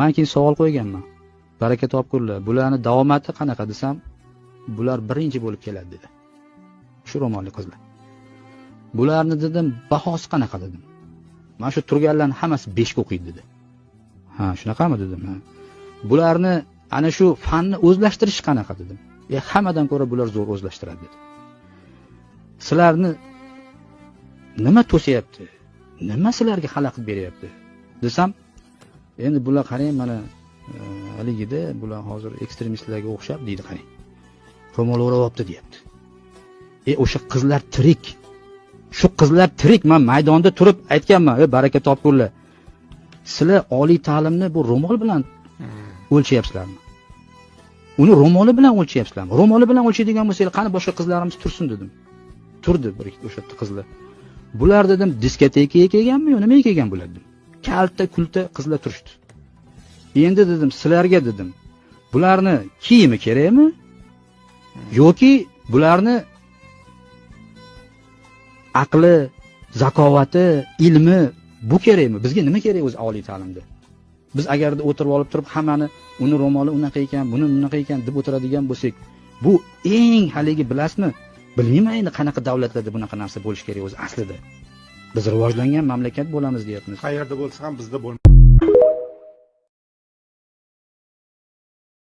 Men keyin savol qo'yganman. Baraka topkurlar, bularni davomati qanaqa desam, bular birinchi bo'lib keladi dedi. Shu ro'molli qizlar. Bularni dedim, bahosi qanaqa dedim. Mana shu turganlarning hammasi 5 ga o'qiydi dedi. Ha, shunaqami dedim. Ha. Bularni ana shu fanni o'zlashtirish qanaqa dedim. Hammadan ko'ra bular zo'r o'zlashtiradi dedi. Sizlarni nima to'sayapti? Nima sizlarga xalaqit beryapti? Desam, endi bular qarang mana haligida bular hozir ekstremistlarga o'xshab deydi qarang. Ro'mol o'rayapti deyapti. O'sha qizlar tirik. Shu qizlar tirik. Men maydonda turib aytganman, baraka topkurlar. Sizlar oliy ta'limni bu ro'mol bilan o'lchayapsizlarmi? Uni ro'moli bilan o'lchayapsizlarmi? Ro'moli bilan o'lchaydigan bo'lsangiz, qani boshqa qizlarimiz tursin dedim. Turdi bir o'sha qizlar. Bular dedim, diskotekaga kelganmi, yo nimaga kelgan bular dedim. Kalta kulta qizlar turishdi. Endi dedim, sizlarga dedim, bularni kiyimi kerakmi? Yoki bularni aqli, zakovati, ilmi bu kerakmi? Bizga nima kerak o'zi oliy ta'limda? Biz agarda o'tirib olib turib hammani uni ro'moli unaqa ekan, buni unaqa ekan deb o'tiradigan bo'lsak, bu eng haligi bilasizmi? Bilmayman endi qanaqa davlatlarda bunaqa narsa bo'lish kerak o'zi aslida. Biz rivojlangan mamlakat bo'lamiz deyapmiz. Qayerda bo'lsa ham bizda bo'lmaydi.